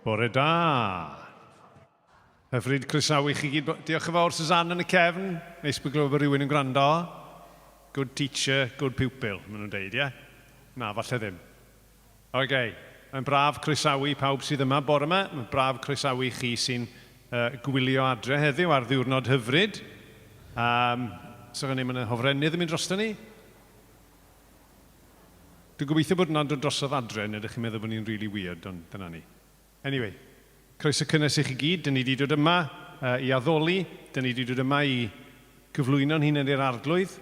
Bore da. Hyfryd croesawu chi gyd. Diolch yn fawr Suzanne yn y cefn. Neis bod glywed rhywun yn gwrando. Good teacher, good pupil, maen nhw'n deud, ie? Na, falle ddim. Oce, mae'n braf croesawu pawb sydd yma bore yma. Mae'n braf croesawu chi sy'n gwylio adre heddiw ar ddiwrnod hyfryd. So gan i mae'n hofrennydd yn mynd drosto ni. Dwi'n gobeithio bod yna'n dod drosodd adre, neu ydych chi'n meddwl bod ni'n really weird, ond dyna ni. Anyway, croeso cynnes i chi gyd, dyn ni wedi dod yma i addoli, dyn ni wedi dod yma i gyflwyno'n hunain i'r arglwydd.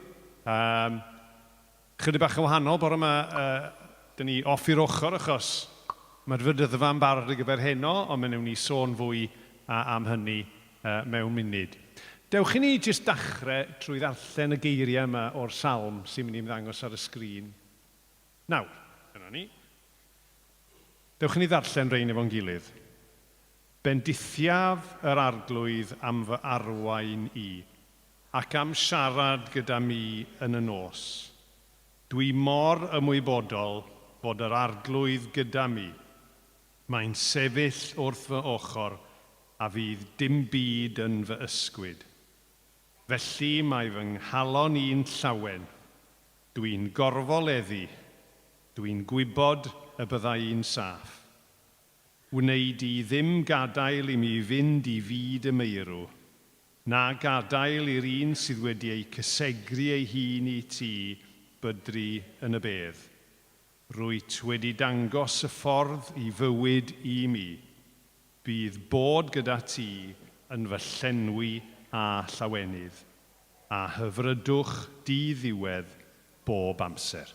Chydig bach yn wahanol, bore yma, dyn ni off i'r ochr achos mae'r fydyddfa yn barod ar gyfer heno, ond mae'n newn ni sôn fwy am hynny mewn munud. Dewch i ni jyst dachrau trwy ddarllen y geiriau yma o'r salm sy'n mynd i ymddangos ar y sgrin. Nawr, dyna ni. Dewch i ni ddarllen rein efo'n gilydd. Bendithiaf yr arglwydd am fy arwain i, ac am siarad gyda mi yn y nos. Dwi mor ymwybodol fod yr arglwydd gyda mi. Mae'n sefyll wrth fy ochr a fydd dim byd yn fy ysgwyd. Felly mae fy nghalon i'n llawen. Dwi'n gorfoleddu. Dwi'n gwybod y byddai i'n saff. Wneud i ddim gadael i mi fynd i fyd y meirw, na gadael i'r un sydd wedi ei cysegru ei hun i ti bydru yn y bedd. Rwyt wedi dangos y ffordd i fywyd i mi. Bydd bod gyda ti yn fy llenwi a llawenydd, a hyfrydwch di-ddiwedd bob amser.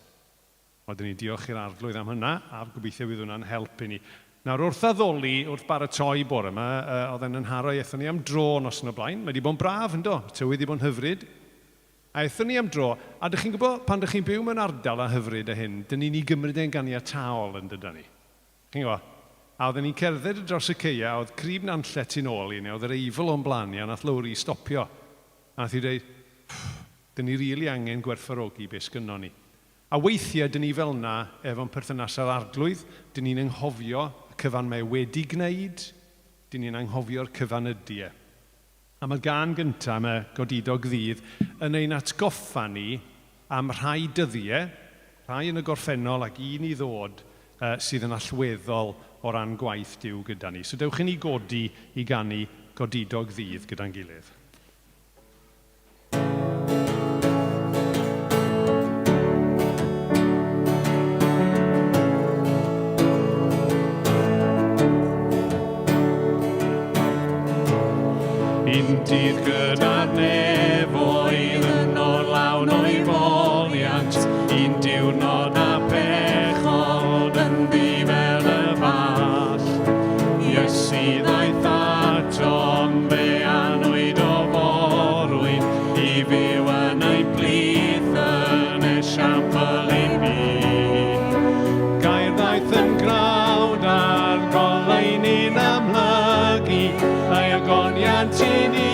Oedden ni diolch i'r arglwydd am hynna, a gobeithio bydd hwnna'n helpu ni. Nawr, wrth addoli, wrth baratoi bore yma, oedd e'n haro i eithon ni am dro nos yn y blaen. Mae wedi bod yn braf, yndo? Tywydd wedi bod yn hyfryd. A eithon ni am dro, a ydych chi'n gwybod, pan ydych chi'n byw mewn ardal a hyfryd â hyn, dyn ni'n ei gymryd e'n ganiataol yn dydyn ni. Chi'n gwybod? A oedden ni'n cerdded dros y ceia, oedd crib nanllet i'n ôl i ni, oedd yr eifl o'n blanu, a nath Lowri stopio. A nath i dweud, dyn ni rili angen gwerthfawrogi beth sgynno ni. A weithiau, dyn ni fel yna, efo'n perthynas ar arglwydd, dyn ni'n anghofio cyfan mae wedi gwneud, dyn ni'n anghofio'r cyfanyddiau. A mae gan gyntaf, mae godidog ddydd, yn ein atgoffa ni am rhai dyddiau, rhai yn y gorffennol ac un i ddod sydd yn allweddol o ran gwaith Duw gyda ni. So dewch i ni godi i ganu godidog ddydd gyda'n gilydd. Dydd gyda'r nefoedd yn o'r lawn o'i foliant, un diwrnod a pechod yn ddi fel y ball. Iesu ddaeth atom fe anwyd o forwyn, i fyw yn ei blith yn esiampl i mi. Gair ddaeth yn grawd ar golau ni'n amlygu, a'i agoniant i ni.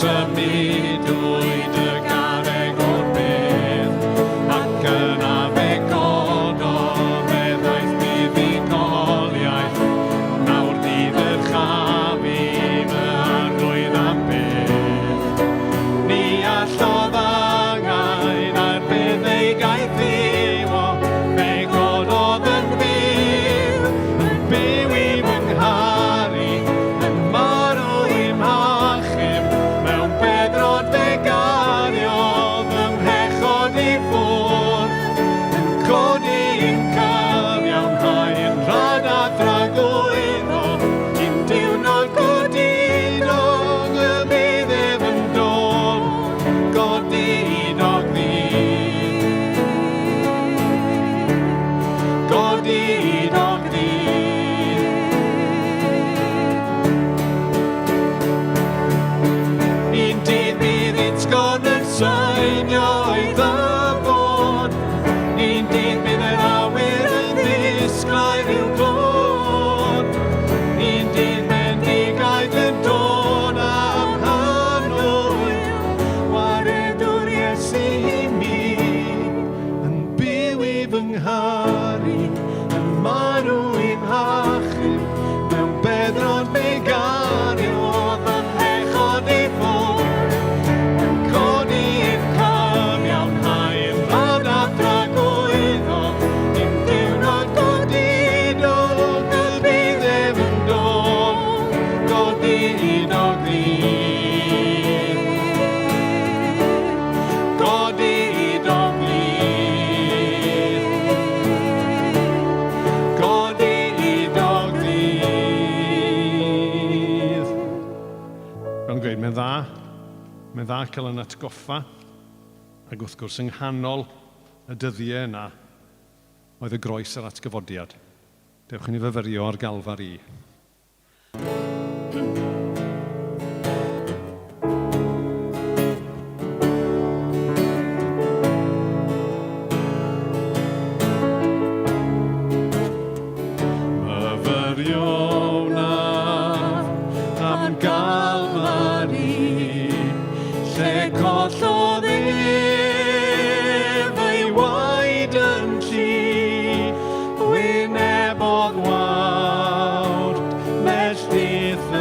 symudwyd y garreg o'r bedd, ac yna fe gododd e ddaeth buddugoliaeth. Nawr dydd yr chafu fy arglwydd am beth. Ni allodd angen ar beth ei gaeth ddiwo, fe gododd yn byw i fy ngharu, yn marw i'm hachub, mewn bedrod fe gariodd ym mhechod i ffwrdd, yn codi yn cyfiawnhau yn rhan a thragwyddo, cyn diwrnod godidog y bydd ef yn dod, godidog ddydd, godidog ddydd. Un dydd bydd unsgorn yn seinio i ddyfod, un dydd bydd yr awyr yn ddisglau rhyw glod, un dydd bendigaid yn dod am hanwyr, waredwr Iesu i mi, yn byw i fy ngharu, yn marw i'm hachub, mewn bedrod fe gariodd yn hechod i ffwrdd, yn codi yn cyfiawnhau yn rhan a thragwyddo, un diwrnod godidog y bydd ef yn dod, godidog ddydd, godidog ddydd, godidog ddydd. Mae'n gweud, mae'n dda cael yn atgoffa, ac wrth gwrs yng nghanol y dyddiau yna, oedd y groes yr atgyfodiad. Dewch i ni fyfyrio ar galfar i. Myfyrio nawr am galfari, lle collodd ef ei waed yn tri, wynebodd wawr, melltith y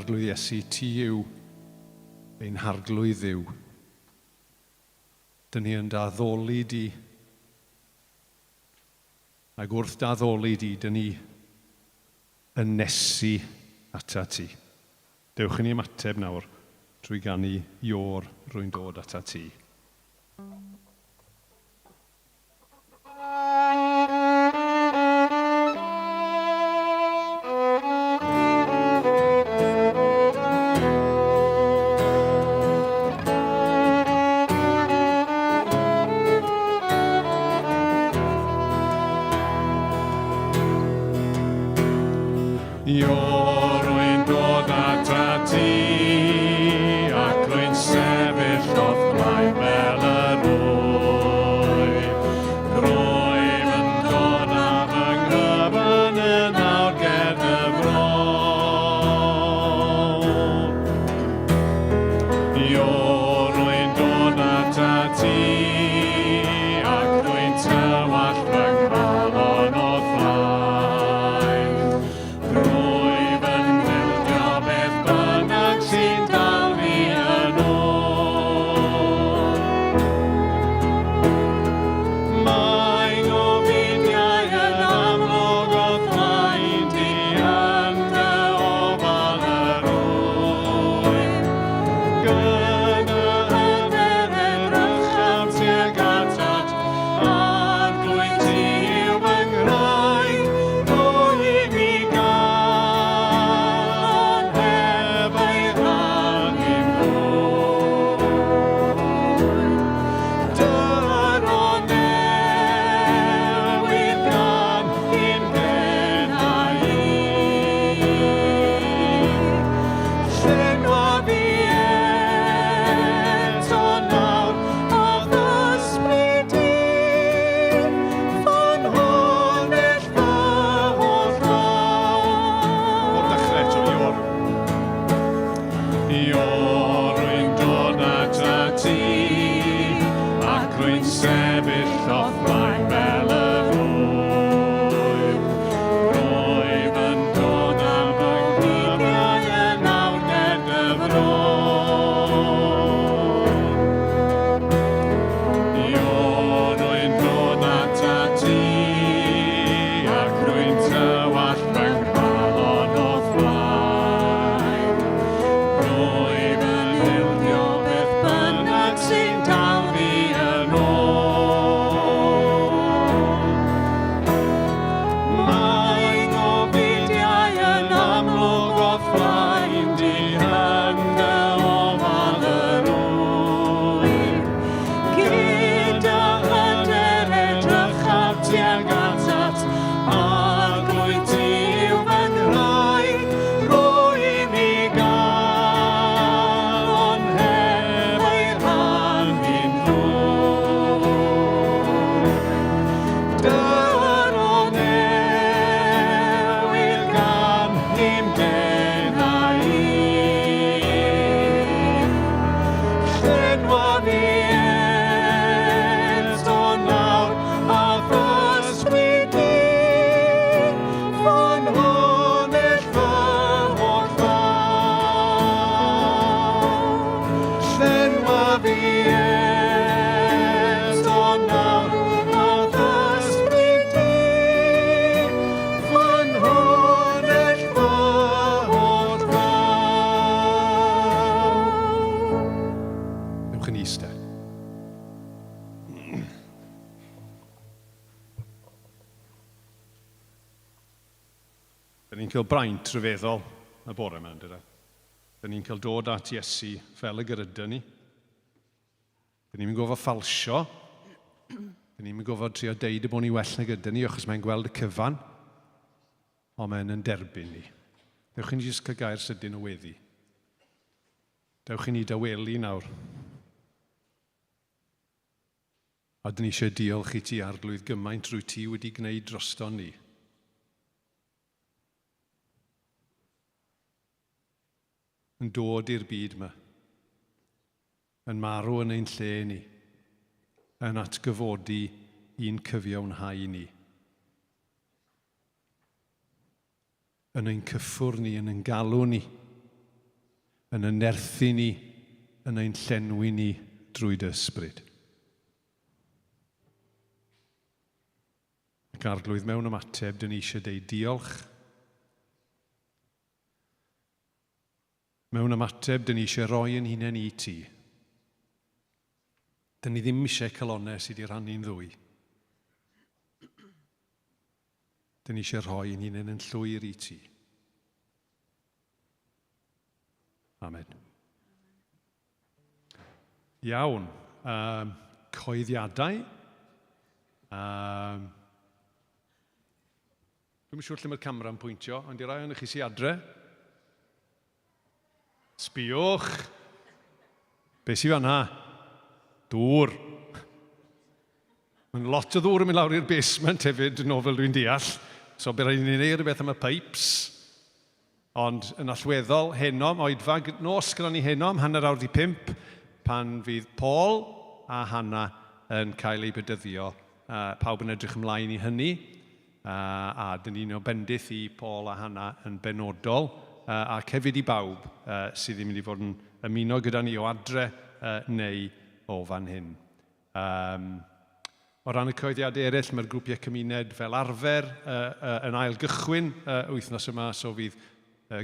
arglwydd Iesu, ti yw ein harglwydd yw. Dyn ni yn daddoli di, ac wrth daddoli di, dyn ni yn nesu ata ti. Dewch i ni ymateb nawr trwy ganu ior rwy'n dod ata ti. Ior rwy'n dod ata ti, ac rwy'n sefyll off blaen fel yr wy. Rwy'n yn dod am yng nghyfan yn awr ger y fron. Ior rwy'n dod ata ti, ac rwy'n tywall fy nghalon o'r flaen. Rwyf yn mildio beth bynnag sy'n dal fi yn ôl. Mae ngofidiau yn amlwg o ddlaen di yn dy ofal yr wy. Gyda hyder edrych am tuag atat, arglwydd ti yw fy ngwraig, rwy mi gael heb ei rannu'n ddwy. Dyro newydd gan i'n denau i. Llenwa fi eto nawr o ddysbryd di, fan honell fy holl O'r frawd. dechrau eto, ior. Ior rwy'n dod ata ti, ac rwy'n sefyll off blaen fel y wy. Rwyf yn dod am yng nghyfiau yn awr ger dy fron. Ior rwy'n dod ata ti, ac rwy'n tywall fy nghalon o'r flaen. Rwyf yn mildio beth bynnag sy'n dal fi yn ôl. Mae ngofidiau yn amlwg o fflaen di yn dy ofal yr wy. Gyda hyder edrych am tuag atat, arglwydd ti yw fy ngwraig, rwy mi gael ond heb ei rannu'n ddwy. Dyro newydd gan i'n denau i. Llenwa fi eto nawr a ddysbryd di, fan honell fy holl frawd. Llenwa fi eto nawr a ddysbryd di, fan honell fy holl frawd. Newch yn eistedd. Dyn ni'n cael braint rhyfeddol y bore yma, dydyn. Dyn ni'n cael dod at Iesu fel y gyryda ni. Dyn ni'n gofod ffalsio. Dyn ni'n gofod trio deud y bod ni well na gyda ni, achos mae'n gweld y cyfan. Ond mae'n derbyn ni. Dewch i ni jyst cael gair sydyn o weddi. Dewch i ni dawelu nawr. A dyn ni eisiau diolch i ti arglwydd gymaint rwy ti wedi gwneud drosto ni. Yn dod i'r byd yma. Yn marw yn ein lle ni. Yn atgyfodi i'n cyfiawnhau ni. Yn ein cyffwr ni, yn ein galw ni. yn ynerthu ni, yn ein llenwi ni drwy dy ysbryd. Ac arglwydd mewn ymateb, dyn ni eisiau deud diolch. Mewn ymateb, dyn ni eisiau rhoi yn hunain i ti. Dyn ni ddim eisiau calonau sydd wedi rhannu'n ddwy. Dyn ni eisiau rhoi yn hunain yn llwyr i ti. Amen. Iawn. Coeddiadau. Dwi'n siŵr lle mae'r camera'n pwyntio, ond i rai o'n chi sy'n adre. Sbiwch. Be sy'n fan'na? Dŵr. Mae'n lot o ddŵr yn mynd lawr i'r basement hefyd, yn fel dwi'n deall. So bydd rhaid i ni wneud rhywbeth am y pipes. Ond yn allweddol, henom, oedfa nos gyda ni henom, 4:45, pan fydd Paul a Hannah yn cael ei bedyddio. Pawb yn edrych ymlaen i hynny. A dyn ni'n o bendith i Paul a Hannah yn benodol, ac hefyd i bawb sydd ddim wedi fod yn ymuno gyda ni o adre neu o fan hyn. O ran y coeddiadau eraill, mae'r grwpiau cymuned fel arfer yn ail gychwyn wythnos yma, so fydd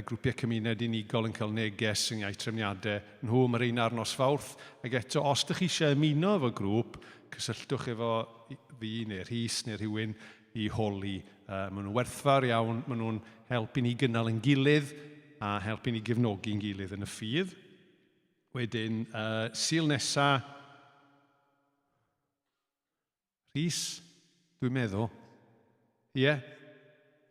grwpiau cymuned unigol yn cael neges yng ngai trefniadau nhw, mae'r un ar nos Fawrth. Ac eto, os ydych chi eisiau ymuno efo grŵp, cysylltwch efo fi neu Rhys neu rhywun i holi. Maen nhw'n werthfawr iawn, maen nhw'n helpu ni gynnal yn gilydd a helpu ni gefnogi'n gilydd yn y ffydd. Wedyn, Sul nesa, Rhys, dwi'n meddwl. Ie?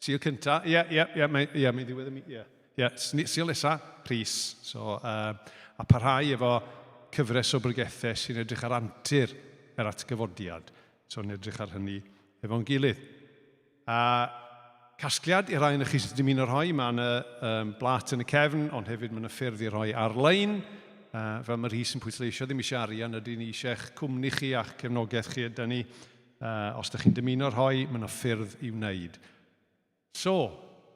Sul cynta? Ie, mae'n ddiwedd y mi. Ie, Sul nesa, Rhys. So, a parhau efo cyfres o bregethau sy'n edrych ar antur yr atgyfodiad. So, yn edrych ar hynny efo'n gilydd. Casgliad i'r rhain chi sydd wedi mynd o'r rhoi, mae'n blat yn y cefn, ond hefyd mae'n ffyrdd i rhoi ar-lein. Fel mae Rhys yn pwysleisio, ddim eisiau arian, ydy ni eisiau'ch cwmni chi a'ch cefnogaeth chi ydy ni. Os ydych chi'n dymuno'r rhoi, mae'n ffyrdd i wneud. So,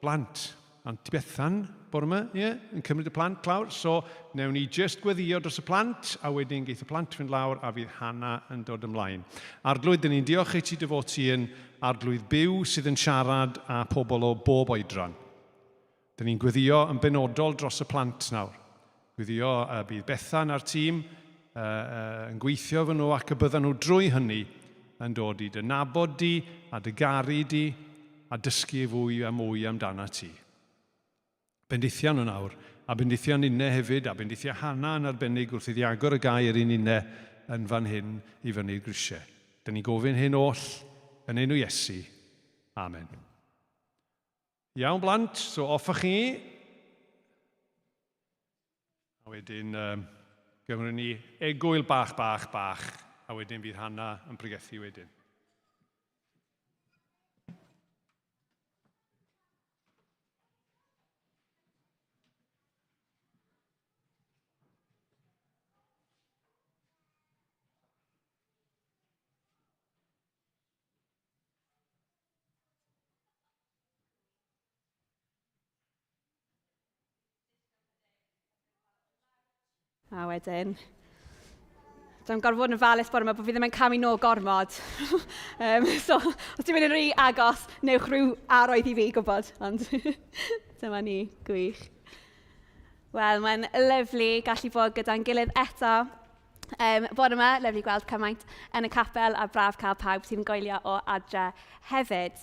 blant, Aunty Bethan, bore yma, yn cymryd y plant lawr. So, newn ni just gweddio dros y plant, a wedyn geith y plant fynd lawr, a fydd Hannah yn dod ymlaen. Arglwydd, dyn ni'n diolch i ti dy fod ti yn arglwydd byw sydd yn siarad â pobl o bob oedran. Dyn ni'n gweddio yn benodol dros y plant nawr. Gweddio bydd Bethan a'r tîm yn gweithio fy nhw ac y byddan nhw drwy hynny yn dod i dy nabod di a dy garu di a dysgu fwy a mwy amdana ti. Bendithiau nhw nawr, a bendithiau unne hefyd, a bendithiau Hannah yn arbennig wrth iddi agor y gair un unne yn fan hyn i fyny'r grisiau. Dyn ni gofyn hyn oll yn enw Iesu. Amen. Iawn blant, so offach chi. A wedyn gymryd ni egwyl bach, a wedyn bydd Hannah yn pregethu wedyn. A wedyn, dwi'n gorfod bod yn falus bore yma bod fi ddim yn camu nôl gormod. So, os ti'n mynd yn rhy agos, newch rhyw arwydd i fi gwybod, ond dyma ni, gwych. Wel, mae'n lyflu gallu bod gyda'n gilydd eto. Bore yma, lyflu gweld cymaint yn y capel a braf cael pawb sy'n goelio o adre hefyd.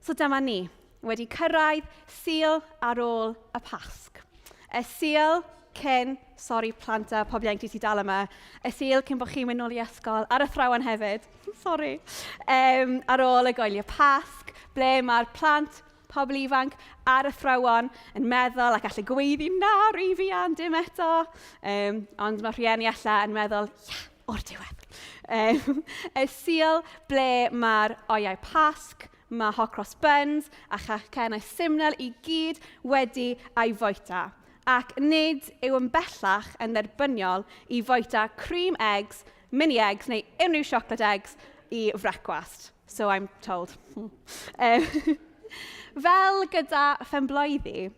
So dyma ni, wedi cyrraedd Sul ar ôl y Pasg. Y Sul cyn, planta, pob iang ti dal yma, y Sul cyn bod chi'n mynd nôl i ysgol, ar y thrawan hefyd, ar ôl y goelio Pasg, ble mae'r plant, pobl ifanc, ar y thrawan yn meddwl ac allu gweiddi na, rifi an, dim eto, ond mae rhieni allan yn meddwl, o'r diwedd. Y Sul ble mae'r oiau Pasg, mae hot cross buns a chacennau simnel i gyd wedi ei fwyta. Ac nid yw yn bellach yn dderbyniol i fwyta cream eggs, mini eggs neu unrhyw chocolate eggs i frecwast. So I'm told. Fel gyda phenblwydd,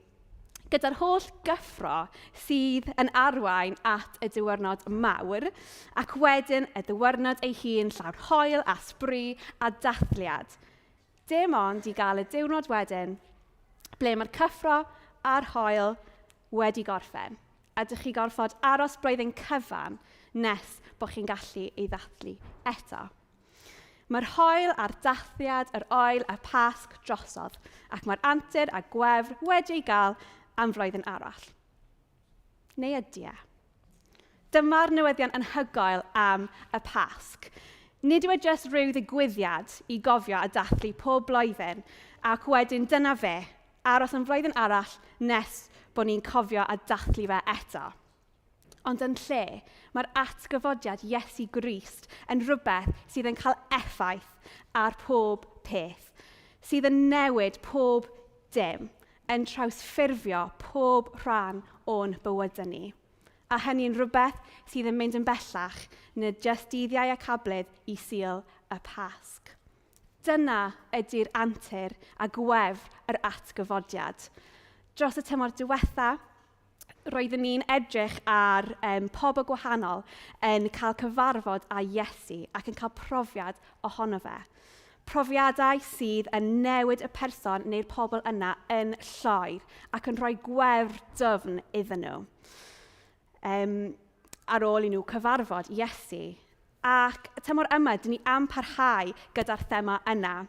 gyda'r holl gyffro sydd yn arwain at y diwrnod mawr, ac wedyn y diwrnod ei hun llawn hoel a sbri a dathliad. Dim ond i gael y diwrnod wedyn, ble mae'r cyffro a'r hoel wedi gorffen. A dych chi gorfod aros blwyddyn cyfan nes bod chi'n gallu ei ddathlu eto. Mae'r hoel a'r dathliad, yr oel a pasg drosodd, ac mae'r antur a gwefr wedi ei gael am flwyddyn arall. Neu ydy e? Dyma'r newyddion anhygoel am y Pasg. Nid yw e jyst rhyw ddigwyddiad i gofio a dathlu pob blwyddyn, ac wedyn dyna fe, aros yn flwyddyn arall nes bod ni'n cofio a dathlu fe eto. Ond yn lle, mae'r atgyfodiad Iesu Grist yn rhywbeth sydd yn cael effaith ar pob peth, sydd yn newid pob dim, yn trawsffurfio pob rhan o'n bywydau ni. A hynny'n rhywbeth sydd yn mynd yn bellach nid jyst dyddiau a cablydd i Sul y Pasg. Dyna ydy'r antur a gwefr yr atgyfodiad. Dros y tymor diwetha, roeddwn ni'n edrych ar pobl gwahanol yn cael cyfarfod â Iesu ac yn cael profiad ohono fe. Profiadau sydd yn newid y person neu'r pobl yna yn llwyr ac yn rhoi gwefr dyfn iddyn nhw. Ar ôl i nhw cyfarfod Iesu. Ac tymor yma, dyn ni am parhau gyda'r thema yna,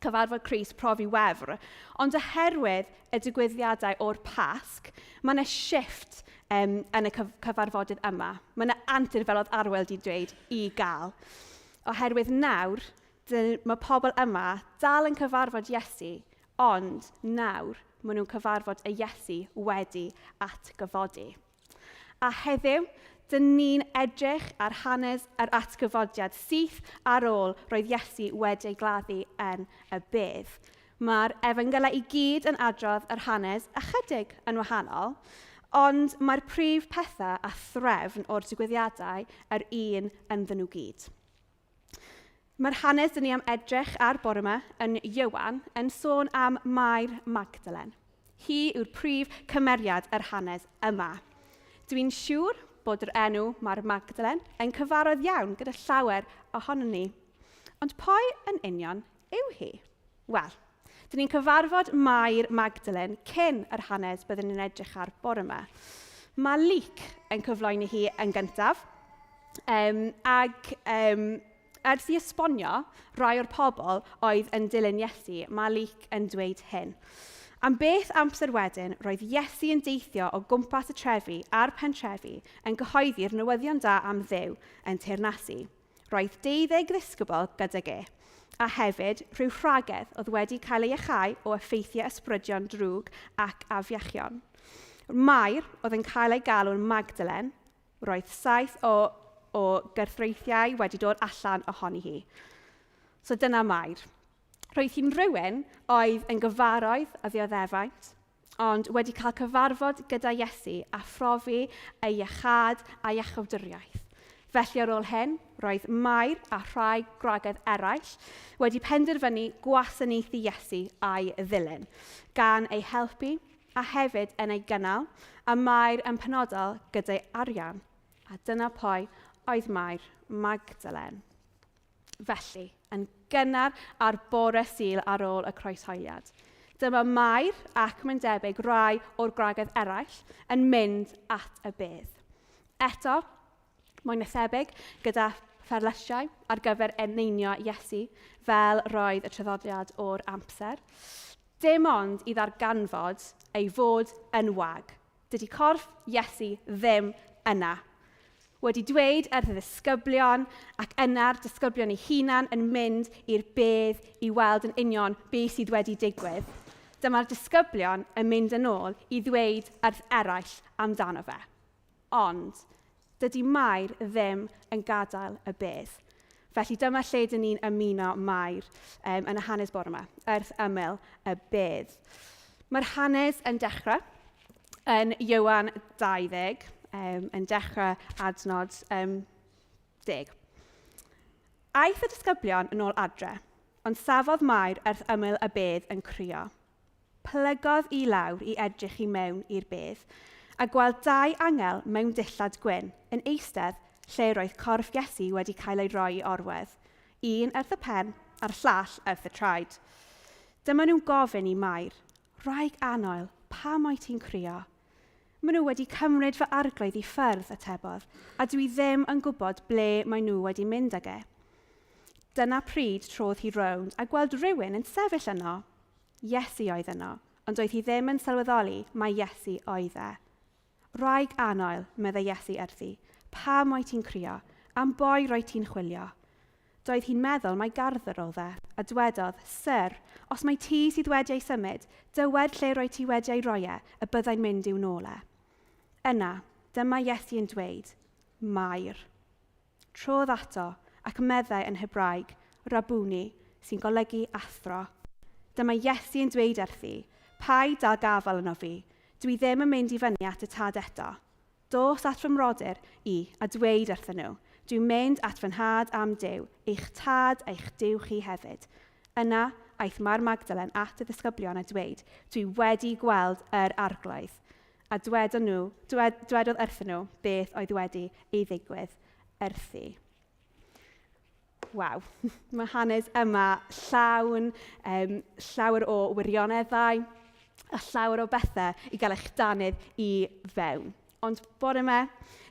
Cyfarfod Crist, Profi'r Wefr, ond oherwydd y digwyddiadau o'r Pasg, mae yna shifft yn y cyfarfodydd yma. Mae yna antur, fel oedd Arwel wedi dweud, i gael. Oherwydd nawr, mae pobl yma dal yn cyfarfod Iesu, ond nawr maen nhw'n cyfarfod y Iesu wedi atgyfodi. A heddiw, dyn ni'n edrych ar hanes yr atgyfodiad syth ar ôl roedd Iesu wedi ei gladdu yn y bedd. Mae'r efengylau i gyd yn adrodd yr hanes ychydig yn wahanol, ond mae'r prif pethau a threfn o'r digwyddiadau yr un ynddyn nhw gyd. Mae'r hanes dyn ni am edrych ar bore yma yn Ioan yn sôn am Mair Magdalen. Hi yw'r prif cymeriad yr hanes yma. Dwi'n siŵr bod yr enw Mair Magdalen yn cyfarwydd iawn gyda llawer ohono ni. Ond pwy yn union yw hi? Wel, dyn ni'n cyfarfod Mair Magdalen cyn yr hanes byddwn ni'n edrych ar bore yma. Mae Luc yn cyflwyno hi yn gyntaf, ers i esbonio rai o'r pobl oedd yn dilyn Iesu, mae Luc yn dweud hyn. Am beth amser wedyn, roedd Iesu yn deithio o gwmpas y trefi a'r pentrefi yn gyhoeddi'r newyddion da am Dduw yn teyrnasu. Roedd 12 ddisgybl gydag e, a hefyd rhyw rhagedd oedd wedi cael ei achau o effeithiau ysbrydion drwg ac afiachion. Mair oedd yn cael ei galw'n Magdalen, roedd 7 o gyrthreithiau wedi dod allan ohoni hi. So dyna Mair. Roedd hi'n rhywun oedd yn gyfarwydd a ddioddeffaint, ond wedi cael cyfarfod gyda Iesu a phrofi ei iechad a iechawdwriaeth. Felly ar ôl hyn, roedd Mair a rhai gwragedd eraill wedi penderfynu gwasanaethu Iesu a'i ddilyn, gan ei helpu a hefyd yn ei gynnal, a Mair yn penodol gyda'i arian. A dyna pwy oedd Mair Magdalen. Felly, yn gynnar ar bore Sul ar ôl y croeshoeliad. Dyma Mair ac mae'n debyg rai o'r gwragedd eraill yn mynd at y bedd. Eto, mae'n thebyg gyda pherlysiau ar gyfer eneinio Iesu fel roedd y traddodiad o'r amser. Dim ond i ddarganfod ei fod yn wag. Dydy corff Iesu ddim yna. Wedi dweud ar y ddisgyblion ac yna'r disgyblion eu hunan yn mynd i'r bedd i weld yn union beth sydd wedi digwydd. Dyma'r disgyblion yn mynd yn ôl i ddweud ar eraill amdano fe. Ond dydy Mair ddim yn gadael y bedd. Felly dyma lle dyn ni'n ymuno Mair yn y hanes bore yma, wrth ymyl y bedd. Mae'r hanes yn dechrau yn Ioan 20, yn dechrau adnod 10. Aeth y disgyblion yn ôl adre, ond safodd Mair wrth ymyl y bedd yn crio. plygodd i lawr i edrych i mewn i'r bedd, a gweld 2 angel mewn dillad gwyn yn eistedd lle roedd corff Iesu wedi cael ei roi i orwedd, un wrth y pen a'r llall wrth y traed. Dyma nhw'n gofyn i Mair, "Wraig anoel, pam o'i ti'n crio?" Maen nhw wedi cymryd fy arglwydd i ffyrdd, atebodd, a dwi ddim yn gwybod ble maen nhw wedi mynd ag e. Dyna pryd trodd hi rownd a gweld rhywun yn sefyll yno. Iesu oedd yno, ond doedd hi ddim yn sylweddoli mai Iesu oedd e. "Wraig anoel," meddai Iesu wrthi, "pam o'i ti'n crio? Am boi roedd ti'n chwilio?" Doedd hi'n meddwl mai garddwr oedd e, a dwedodd, "Syr, os mai ti sydd wedi ei symud, dywed lle roedd ti wedi ei roi e, y byddai'n mynd i'w nôl e." Yna, dyma Iesu yn dweud, "Mair." Trodd ato ac meddai yn Hebraeg, Rabuni, sy'n golygu athro. Dyma Iesu yn dweud wrthi, "Paid dal gafal yno fi, dwi ddim yn mynd i fyny at y tad eto. Dos at fy mrodyr i a dweud wrthyn nhw, dwi'n mynd at fy nhad am Duw, eich tad a'ch Duw chi hefyd." Yna, aeth Mar Magdalen at y ddisgyblion a dweud, "Dwi wedi gweld yr arglwydd." A dwedodd wrthyn nhw beth oedd wedi ei ddigwydd wrthi. Waw, mae hanes yma llawer o wirioneddau, a llawer o bethau i gael eich danydd i fewn. Ond bore yma,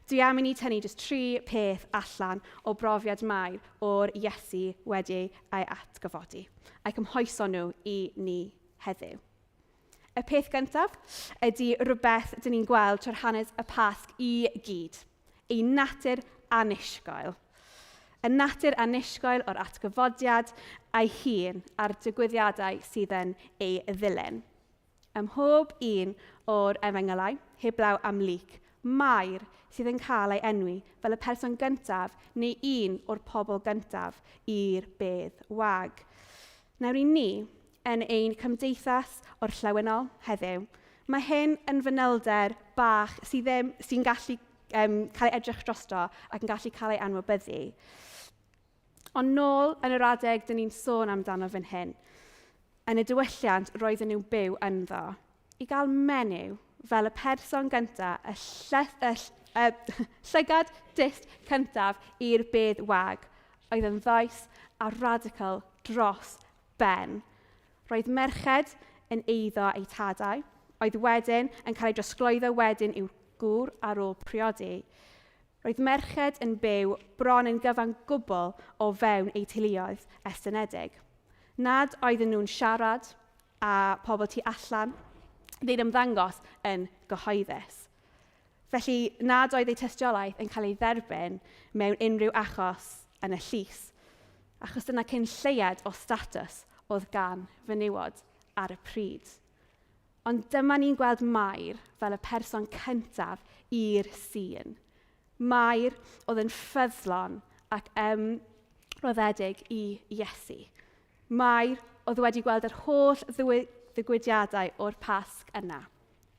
dwi am i ni tynnu jyst 3 peth allan o brofiad Mair o'r Iesu wedi ei atgyfodi, a'i cymhwyso nhw i ni heddiw. Y peth gyntaf ydy rhywbeth dyn ni'n gweld trwy'r hanes y Pasg i gyd, ei natur annisgoel. Y natur annisgoel o'r atgyfodiad a'i hun a'r digwyddiadau sydd yn ei ddilyn. Ym mhob un o'r Efengylau, heblaw am Luc, Mair sydd yn cael ei enwi fel y person gyntaf neu un o'r pobl gyntaf i'r bedd wag. Nawr i ni, yn ein cymdeithas orllewinol heddiw, mae hyn yn fanylder bach sy'n gallu cael ei edrych drosto ac yn gallu cael ei anwybyddu. Ond nôl yn yr adeg dyn ni'n sôn amdano fan hyn, yn y diwylliant roedden nhw'n byw ynddo, i gael menyw fel y person gyntaf, y llygad dyst cyntaf i'r bedd wag, oedd yn ddoes a radical dros ben. Roedd merched yn eiddo eu tadau, oedd wedyn yn cael ei drosglwyddo wedyn i'w gŵr ar ôl priodi. Roedd merched yn byw bron yn gyfan gwbl o fewn eu teuluoedd estynedig. Nad oedden nhw'n siarad a pobl tu allan, ddim ymddangos yn gyhoeddus. Felly, nad oedd eu tystiolaeth yn cael ei dderbyn mewn unrhyw achos yn y llys, achos dyna cyn lleiad o statws oedd gan fenywod ar y pryd. Ond dyma ni'n gweld Mair fel y person cyntaf i'r sîn. Mair oedd yn ffyddlon ac roddedig i Iesu. Mair oedd wedi gweld yr holl ddigwyddiadau o'r Pasg yna.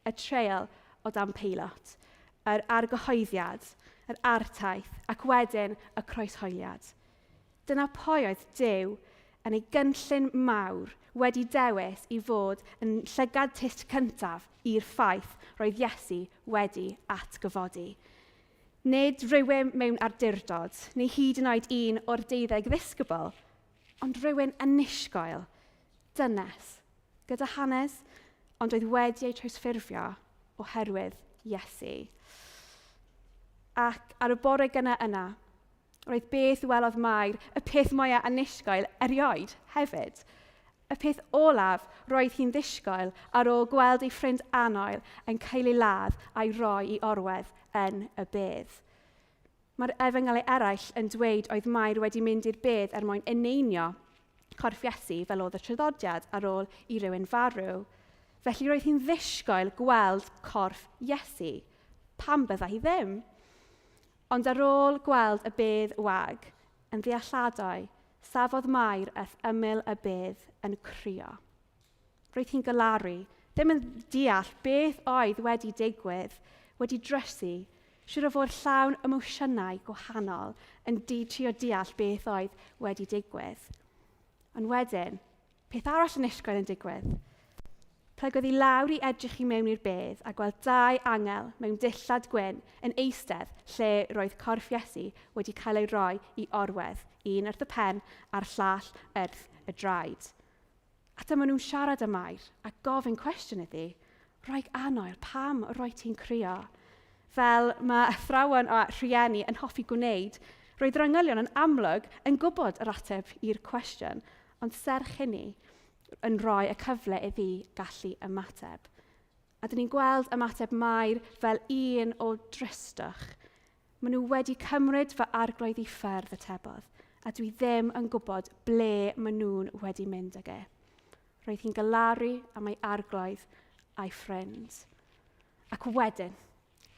Y treul o dan peilot, yr argyhoeddiad, yr artaith ac wedyn y croeshoeliad. Dyna pwy oedd Duw yn ei gynllun mawr wedi dewis i fod yn llygad tyst cyntaf i'r ffaith roedd Iesu wedi atgyfodi. Nid rhywun mewn awdurdod, neu hyd yn oed un o'r 12 ddisgybl, ond rhywun annisgoel, dynes, gyda hanes, ond oedd wedi ei trawsffurfio oherwydd Iesu. Ac ar y bore gyna yna, roedd beth welodd Mair y peth mwyaf annisgoel erioed hefyd. Y peth olaf roedd hi'n ddisgoel ar ôl gweld ei ffrind anoel yn cael ei ladd a'i roi i orwedd yn y bedd. Mae'r Efengylau eraill yn dweud oedd Mair wedi mynd i'r bedd er mwyn eneinio corff Iesu fel oedd y traddodiad ar ôl i rywun farw. Felly roedd hi'n ddisgoel gweld corff Iesu. Pam bydda hi ddim? Ond ar ôl gweld y bedd wag yn ddealladau, safodd Mair wrth ymyl y bedd yn crio. Roedd hi'n gylaru, ddim yn deall beth oedd wedi digwydd, wedi drysu, siŵr o fod llawn emosiynau gwahanol yn trio deall beth oedd wedi digwydd. Ond wedyn, peth arall yn isgoel yn digwydd. plygodd i lawr i edrych i mewn i'r bedd a gweld 2 angel mewn dillad gwyn yn eistedd lle roedd corff Iesu wedi cael ei roi i orwedd, un wrth y pen a'r llall wrth y draed. A dyma nhw'n siarad y Mair a gofyn cwestiwn iddi, Roeg anoel, pam roi ti'n crio? Fel mae athrawon a rhieni yn hoffi gwneud, roedd yr angylion yn amlwg yn gwybod yr ateb i'r cwestiwn, ond serch hynny yn rhoi y cyfle iddi gallu ymateb. A dyn ni'n gweld ymateb Mair fel un o dristwch. Maen nhw wedi cymryd fy arglwydd i ffyrdd y tebodd, a dwi ddim yn gwybod ble maen nhw'n wedi mynd ag e. Roedd hi'n galaru am ei arglwydd a'i ffrind. Ac wedyn,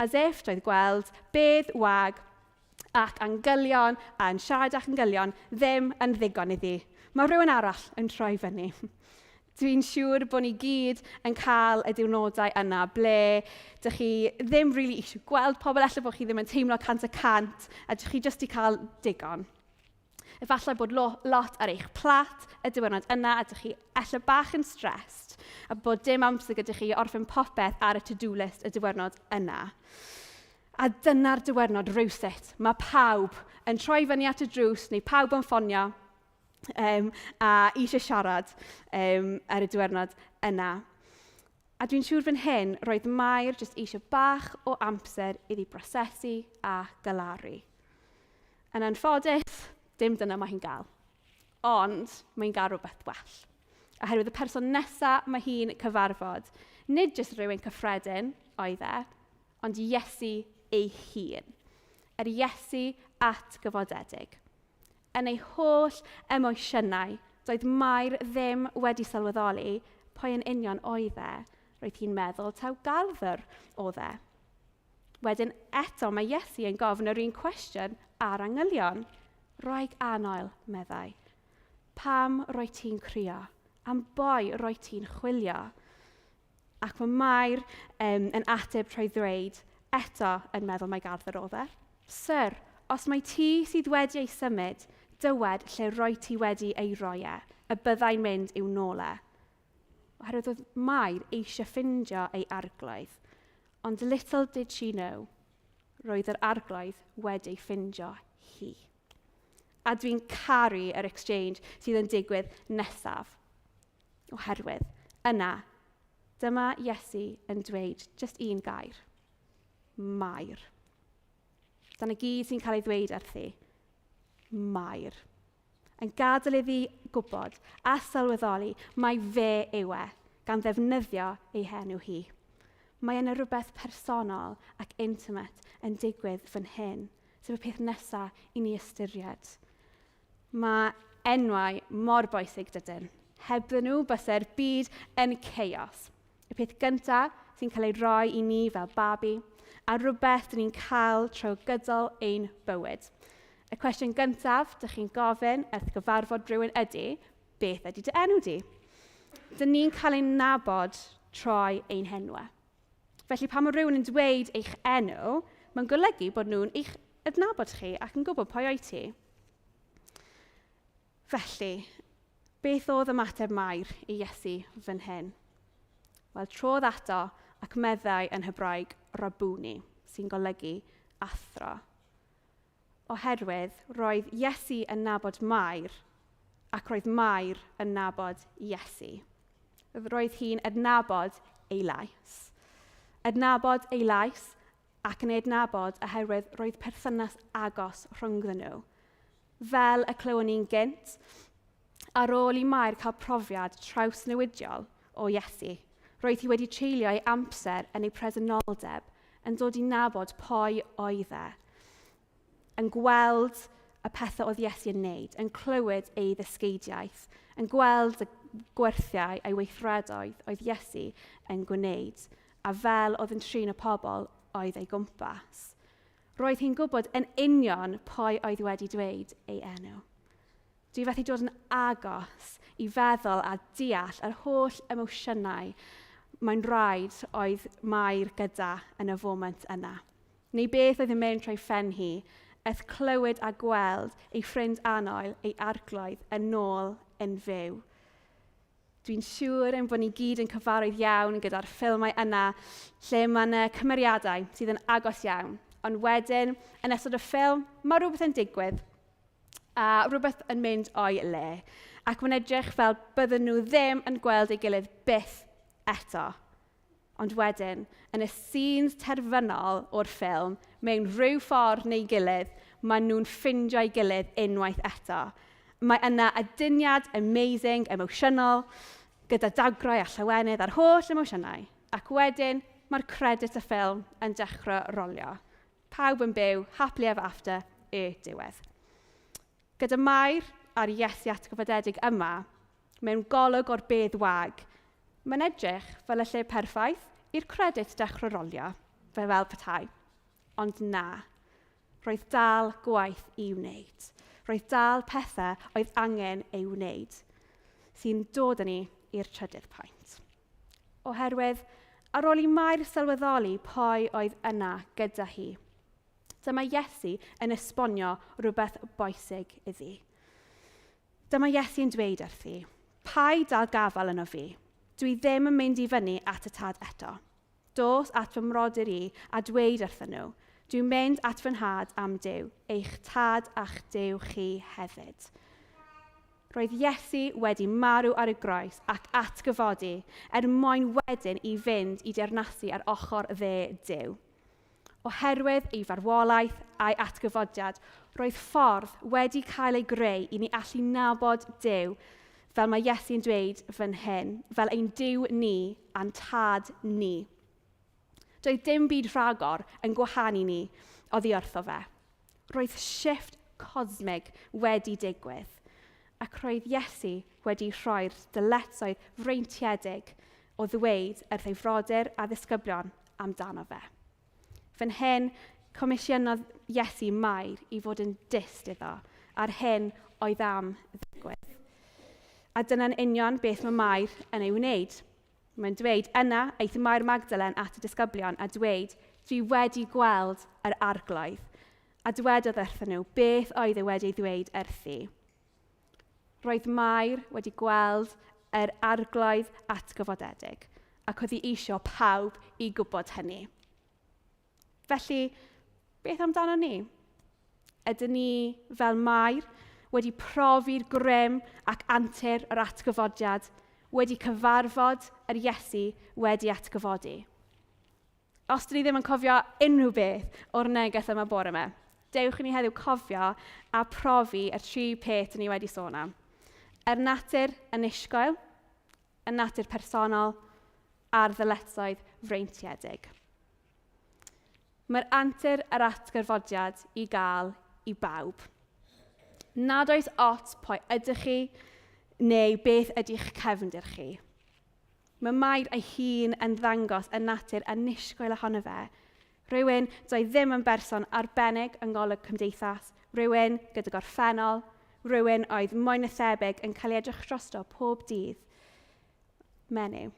as if doedd gweld bedd wag ac angylion a'n siarad ac angylion ddim yn ddigon iddi. Mae rhywun arall yn troi fyny. Dwi'n siŵr bod ni gyd yn cael y diwrnodau yna ble dych chi ddim rili eisiau gweld pobl, efallai bod chi ddim yn teimlo 100% a dych chi jyst i cael digon. Efallai bod lot ar eich plat y diwrnod yna a dych chi efallai bach yn stressed a bod dim amser gyda chi orffen popeth ar y to-do list y diwrnod yna. A dyna'r diwrnod rywsut. Mae pawb yn troi fyny at y drws neu pawb yn ffonio a eisiau siarad ar y diwrnod yna. A dwi'n siŵr fan hyn, roedd Mair jyst eisiau bach o amser iddi brosesu a galaru. Yn anffodus, dim dyna mae hi'n gael. Ond mae'n gael rhywbeth well. Oherwydd y person nesaf mae hi'n cyfarfod, nid jyst rhywun cyffredin oedd e, ond Iesu ei hun. Yr Iesu at gyfodedig. Yn ei holl emosiynau, doedd Mair ddim wedi sylweddoli pwy yn union oedd e, roedd hi'n meddwl taw garddwr oedd e. Wedyn eto mae Iesu yn gofyn yr un cwestiwn ar angylion. Roeg anoel, meddai. Pam roi ti'n crio? Am boi roi ti'n chwilio? Ac mae Mair yn ateb trwy ddweud, eto yn meddwl mae garddwr oedd e. Sir, os mae ti sydd wedi ei symud, dywed lle roi ti wedi ei roi e, y byddai'n mynd i'w nôl e. Oherwydd oedd Mair eisiau ffindio ei arglwydd, ond little did she know, roedd yr arglwydd wedi ffindio hi. A dwi'n caru yr exchange sydd yn digwydd nesaf. Oherwydd, yna, dyma Iesu yn dweud just un gair. Mair. Dyna gyd sy'n cael ei ddweud wrthi. Mair. Yn gadael iddi gwybod a sylweddoli mae fe yw e, gan ddefnyddio ei henw hi. Mae yna rhywbeth personol ac intimate yn digwydd fan hyn, sef y peth nesaf i ni ystyried. Mae enwau mor bwysig dydyn. Hebddyn nhw byse'r byd yn chaos. Y peth gyntaf sy'n cael ei roi i ni fel babi, a rhywbeth dyn ni'n cael trwy gydol ein bywyd. Y cwestiwn gyntaf, dych chi'n gofyn wrth gyfarfod rhywun ydy, beth ydy dy enw di? Dyn ni'n cael ein nabod trwy ein henwa. Felly pan mae rhywun yn dweud eich enw, mae'n golygu bod nhw'n eich adnabod chi ac yn gwybod pwy o'i ti. Felly, beth oedd ymateb Mair i Iesu fan hyn? Wel, trodd ato ac meddai yn Hebraeg rabwni, sy'n golygu athro. Oherwydd, roedd Iesu yn nabod Mair ac roedd Mair yn nabod Iesu. Roedd hi'n adnabod ei lais. Adnabod ei lais ac yn ei adnabod oherwydd roedd perthynas agos rhwngddyn nhw. Fel y clywon ni'n gynt, ar ôl i Mair cael profiad trawsnewidiol o Iesu, roedd hi wedi treulio ei amser yn ei presenoldeb yn dod i nabod pwy oedd e, yn gweld y pethau oedd Iesu yn wneud, yn clywed ei ddysgeidiaeth, yn gweld y gwerthiau a'i weithredoedd oedd Iesu yn gwneud, a fel oedd yn trin y pobl oedd ei gwmpas. Roedd hi'n gwybod yn union pwy oedd wedi dweud ei enw. Dwi fethu dod yn agos i feddwl a deall yr holl emosiynau mae'n rhaid oedd Mair gyda yn y foment yna. Neu beth oedd yn mynd trwy phen hi, eth clywed a gweld ei ffrind anoel, ei arglwydd, yn ôl yn fyw. Dwi'n siŵr ein bod ni gyd yn cyfarwydd iawn gyda'r ffilmau yna lle mae yna cymeriadau sydd yn agos iawn. Ond wedyn, yn ystod y ffilm, mae rhywbeth yn digwydd a rhywbeth yn mynd o'i le. Ac mae'n edrych fel bydden nhw ddim yn gweld ei gilydd byth eto. Ond wedyn, yn y scenes terfynol o'r ffilm, mewn rhyw ffordd neu gilydd, maen nhw'n ffindio'i gilydd unwaith eto. Mae yna adyniad amazing, emosiynol, gyda dagrau a llawenydd a'r holl emosiynau. Ac wedyn, mae'r credit y ffilm yn dechrau rolio. Pawb yn byw, happily ever after, y diwedd. Gyda Mair a'r Iesu atgyfodedig yma, mewn golwg o'r bedd wag, mae'n edrych fel y lle perffaith i'r credit dechrau rolio, fel petai. Ond na, roedd dal gwaith i wneud. Roedd dal pethau oedd angen ei wneud, sy'n dod â ni i'r trydydd pwynt. Oherwydd, ar ôl i Mair sylweddoli pwy oedd yna gyda hi, dyma Iesu yn esbonio rhywbeth bwysig iddi. Dyma Iesu yn dweud wrthi, "Pai dal gafal yno fi. Dwi ddim yn mynd i fyny at y tad eto. Dos at fy mrodyr i a dweud wrthyn nhw, dwi'n mynd at fy nhad am Duw, eich tad a'ch Duw chi hefyd." Roedd Iesu wedi marw ar y groes ac atgyfodi mwyn wedyn i fynd i deyrnasu ar ochr dde Duw. Oherwydd ei farwolaeth a'i atgyfodiad, roedd ffordd wedi cael ei greu i ni allu nabod Duw, fel mae Iesu'n dweud fan hyn, fel ein Duw ni a'n tad ni. Doedd dim byd rhagor yn gwahanu ni oddi wrtho fe. Roedd shifft cosmig wedi digwydd, ac roedd Iesu wedi rhoi'r dyletswydd freintiedig o ddweud wrth ei frodyr a ddisgyblion amdano fe. Fan hyn, comisiynodd Iesu Mair i fod yn dyst iddo ar hyn oedd am ddigwydd. A dyna'n union beth mae Mair yn ei wneud. Mae'n dweud, yna eith Mair Magdalen at y disgyblion a dweud, "Dwi wedi gweld yr arglwydd." A dywedodd wrthyn nhw beth oedd e wedi ddweud wrthi. Roedd Mair wedi gweld yr arglwydd atgyfodedig, ac oedd hi eisiau pawb i gwybod hynny. Felly, beth amdano ni? Ydyn ni fel Mair wedi profi'r grym ac antur yr atgyfodiad, wedi cyfarfod yr Iesu wedi atgyfodi? Os dyn ni ddim yn cofio unrhyw beth o'r neges yma bore yma, dewch i ni heddiw cofio a profi y 3 peth ni wedi sôn am. Yr natur annisgwyl, y natur personol, a'r ddyletswydd freintiedig. Mae'r antur yr atgyfodiad i gael i bawb. Nad oes ots pwy ydych chi neu beth ydych cefndir chi. Mae Mair ei hun yn ddangos y natur annisgwyl ohono fe. Rhywun doedd ddim yn berson arbennig yng ngolwg cymdeithas, rhywun gyda gorffennol, rhywun oedd mwy na thebyg yn cael ei edrych drosto pob dydd. Menyw.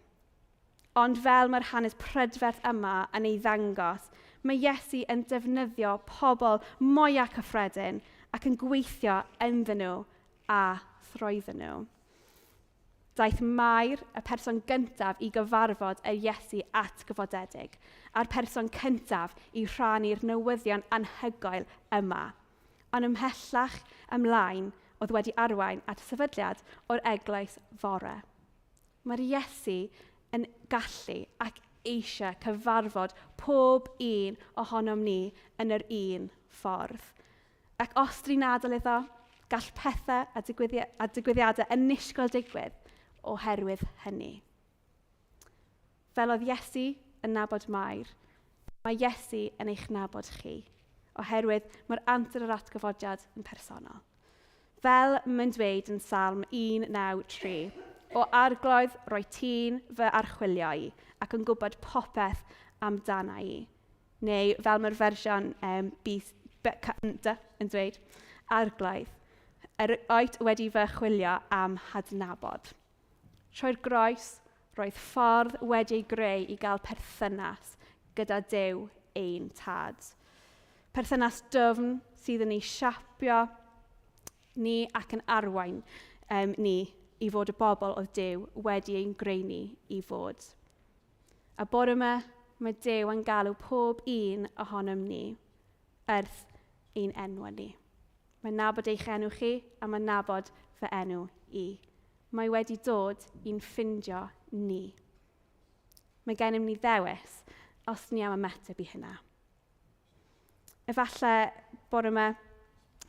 Ond fel mae'r hanes prydferth yma yn ei ddangos, mae Iesu yn defnyddio pobl mwyaf cyffredin ac yn gweithio ynddyn nhw a thrwyddyn nhw. Daeth Mair, y person gyntaf i gyfarfod y Iesu atgyfodedig, a'r person cyntaf i rhannu'r newyddion anhygoel yma. Ond ymhellach ymlaen oedd wedi arwain at sefydliad o'r eglwys fore. Mae'r Iesu yn gallu ac eisiau cyfarfod pob un ohonom ni yn yr un ffordd. Ac os dyn ni'n adael iddo, gall pethau a digwyddiadau annisgwyl digwydd oherwydd hynny. Fel oedd Iesu yn nabod Mair, mae Iesu yn eich nabod chi, oherwydd mae'r antur yr atgyfodiad yn personol. Fel mae'n dweud yn Salm 1:9-3, "O arglwydd roi tîn fy archwilio i, ac yn gwybod popeth amdana i." Neu fel mae'r fersiwn yn dweud, "Arglwydd, oed wedi fy chwilio am hadnabod." Trwy'r groes, roedd ffordd wedi'i greu i gael perthynas gyda Duw ein tad. Perthynas dyfn sydd yn ei siapio ni ac yn arwain ni i fod y bobl oedd Duw wedi ein greini i fod. A bore yma, mae Duw yn galw pob un ohonom ni wrth ein enw ni. Mae'n nabod eich enw chi a mae'n nabod fy enw i. Mae wedi dod i'n ffindio ni. Mae gennym ni ddewis os ni am ymateb i hynna. Efallai bore yma,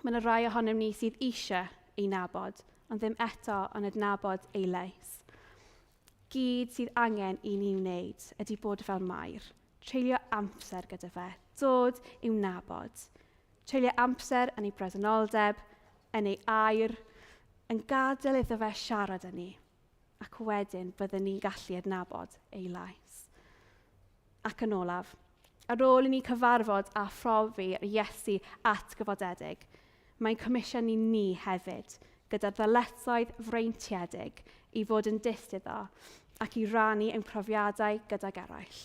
mae yna rai ohonom ni sydd eisiau ei nabod, ond ddim eto yn adnabod ei leis. Gyd sydd angen i ni wneud ydy bod fel Mair, treulio amser gyda fe, dod i'w nabod, treulio amser yn ei bresenoldeb, yn ei air, yn gadael iddo fe siarad â ni, ac wedyn byddwn ni'n gallu adnabod ei lais. Ac yn olaf, ar ôl i ni cyfarfod a phrofi'r Iesu atgyfodedig, mae'n comisiynu ni hefyd, gyda'r ddyletswydd freintiedig i fod yn dystuddo ac i rannu ein profiadau gydag eraill.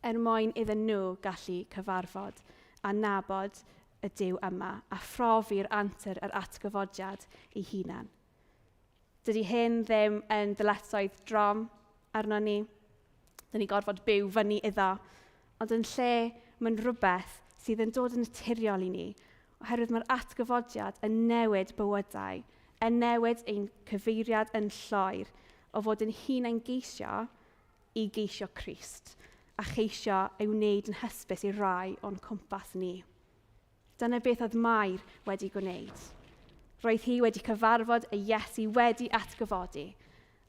Mwyn iddyn nhw gallu cyfarfod a nabod y Duw yma a phrofi'r antur yr atgyfodiad ei hunan. Dydy hyn ddim yn ddyletswydd drom arno ni, dyn ni gorfod byw fyny iddo, ond yn lle mae'n rhywbeth sydd yn dod yn naturiol i ni, oherwydd mae'r atgyfodiad yn newid bywydau, yn newid ein cyfeiriad yn llwyr o fod yn hunain geisio i geisio Crist a cheisio ei wneud yn hysbys i rai o'n cwmpas ni. Dyna beth oedd Mair wedi gwneud. Roedd hi wedi cyfarfod y Iesu wedi atgyfodi,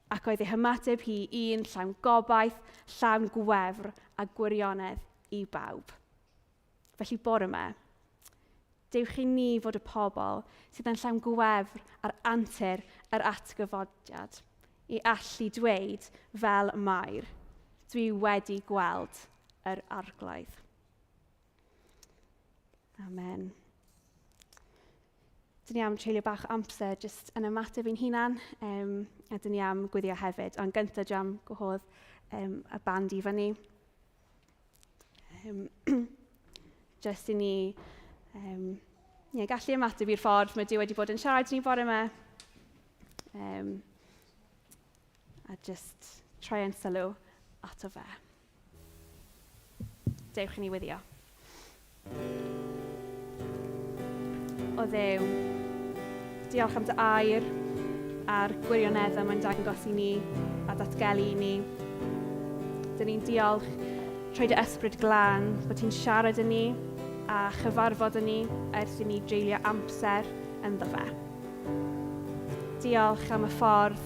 ac oedd ei hymateb hi un llawn gobaith, llawn gwefr a gwirionedd i bawb. Felly bore yma, dewch i ni fod y pobl sydd yn llawn gwefr ar antur yr atgyfodiad, i allu dweud fel Mair, dwi wedi gweld yr arglwydd. Amen. Dyn ni am treulio bach amser jyst yn ymateb i'n hunan, a dyn ni am gwyddio hefyd, ond gyntaf dwi am gwahodd y band i fyny. Jyst i ni gallu ymateb i'r ffordd mae Duw wedi bod yn siarad ni bore yma. A jyst troi yn sylw ato fe. Dewch i ni wyddio. O Dduw, diolch am dy air a'r gwirioneddau mae'n dangos i ni a datgelu i ni. Dyn ni'n diolch trwy dy ysbryd glân bod ti'n siarad â ni a chyfarfod â ni ers i ni dreulio amser ynddo fe. Diolch am y ffordd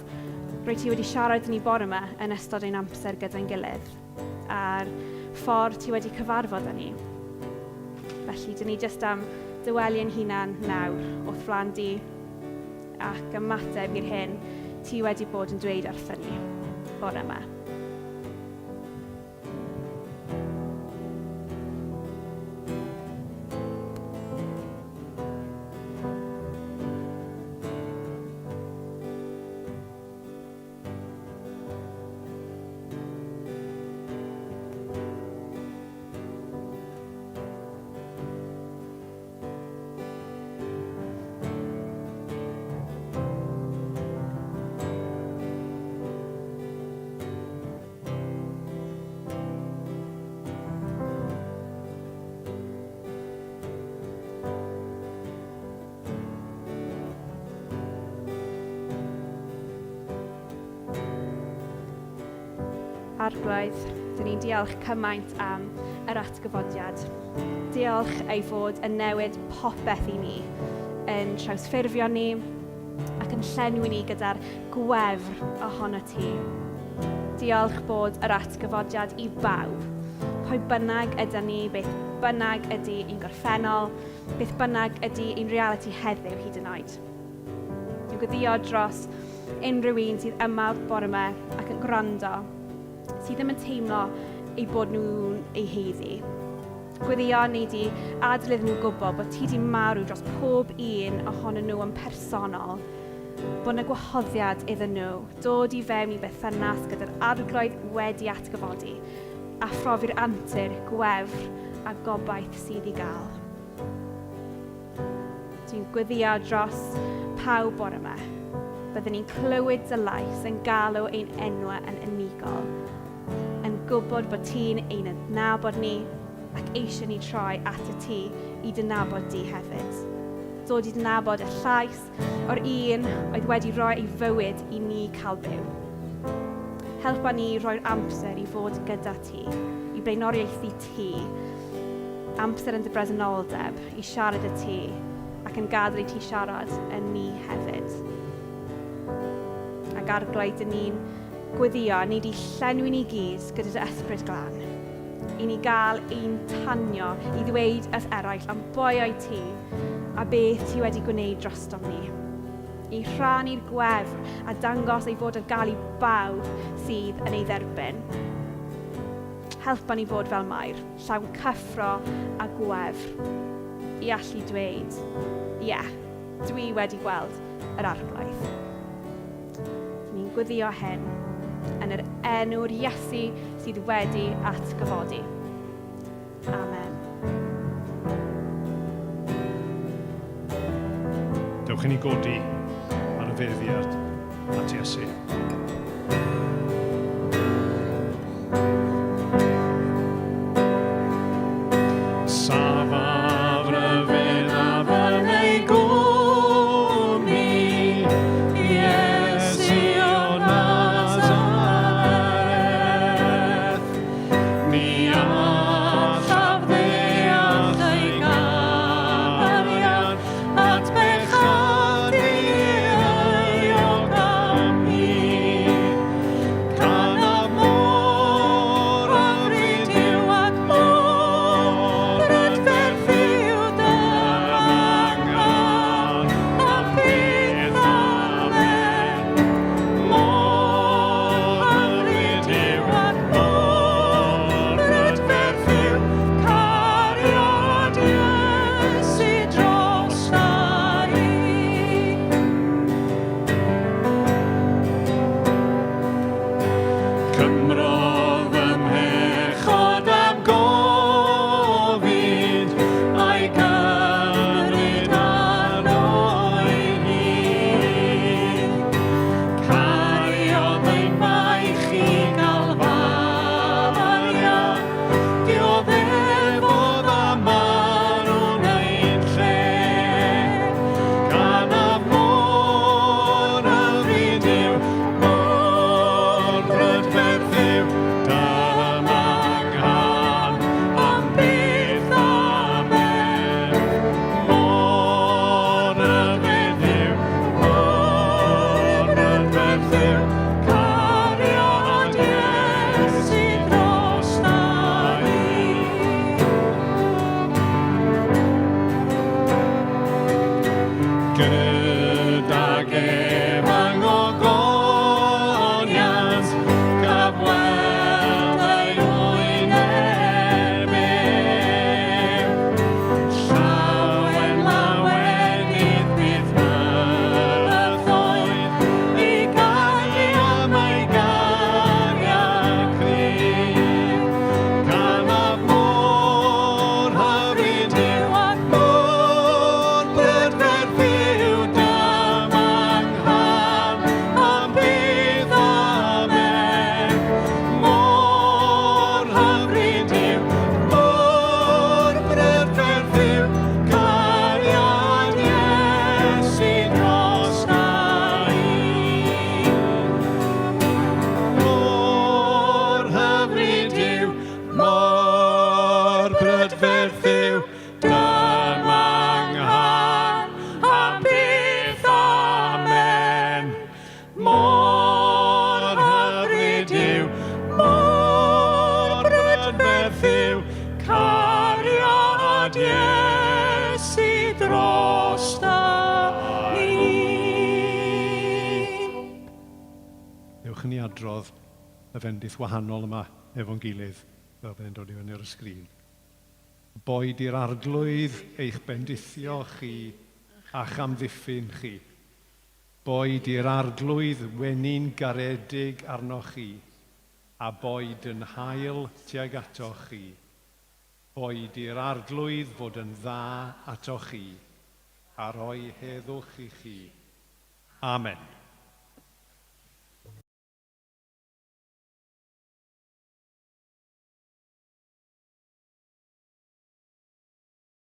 roedd ti wedi siarad â ni bore yma yn ystod ein amser gyda'n gilydd a'r ffordd ti wedi cyfarfod â ni. Felly, dyn ni jyst am dywelu yn hunan nawr wrth flaen di ac ymateb i'r hyn ti wedi bod yn dweud wrthyn ni bore yma. Arglwydd, dyn ni'n diolch cymaint am yr atgyfodiad. Diolch ei fod yn newid popeth i ni, yn trawsffurfio ni ac yn llenwi ni gyda'r gwefr ohono ti. Diolch bod yr atgyfodiad i bawb. Pwy bynnag ydy ni, beth bynnag ydy ein gorffennol, beth bynnag ydy ein reality heddiw hyd yn oed. Dwi'n gweddïo dros unrhyw un sydd yma bore yma ac yn gwrando, sydd ddim yn teimlo eu bod nhw'n ei heiddi. Gweddïo ni di adael iddyn nhw gwybod bod ti di marw dros pob un ohonyn nhw yn personol, bod yna gwahoddiad iddyn nhw dod i fewn i berthynas gyda'r arglwydd wedi atgyfodi a phrofi'r antur, gwefr a gobaith sydd i gael. Dwi'n gweddïo dros pawb bore yma, byddwn ni'n clywed dy lais yn galw ein enwau yn unigol, yn gwybod bod ti'n ein adnabod ni ac eisiau ni troi at y ti i dynabod di hefyd. Dod i dynabod y llais o'r un oedd wedi rhoi ei fywyd i ni cael byw. Helpa ni roi'r amser i fod gyda ti, i blaenoriaethu ti, amser yn dy bresenoldeb, i siarad y ti, ac yn gadael i ti siarad yn ni hefyd. Ac arglwydd yn ni'n gweddio, ni di llenwi ni gyd gyda dy ysbryd glân, i ni gael ein tanio i ddweud ys eraill am boiau ti a beth ti wedi gwneud droston ni. I rhannu'r gwefr a dangos ei fod ar gael i bawb sydd yn ei dderbyn. Helpa ni fod fel Mair, llawn cyffro a gwefr, i allu dweud, ie, dwi wedi gweld yr arglwydd. Ni'n gweddio hyn yn yr enw'r Iesu sydd wedi atgyfodi. Amen. Dewch i ni godi ar y feddiad at Iesu. Ewch ni adrodd y fendith wahanol yma efo'n gilydd fel byddai'n dod i fyny ar y sgrin. Boed i'r arglwydd eich bendithio chi a'ch amddiffyn chi. Boed i'r arglwydd wenu'n garedig arnoch chi, a boed yn hael tuag atoch chi. Boed i'r arglwydd fod yn dda atoch chi, a roi heddwch i chi. Amen.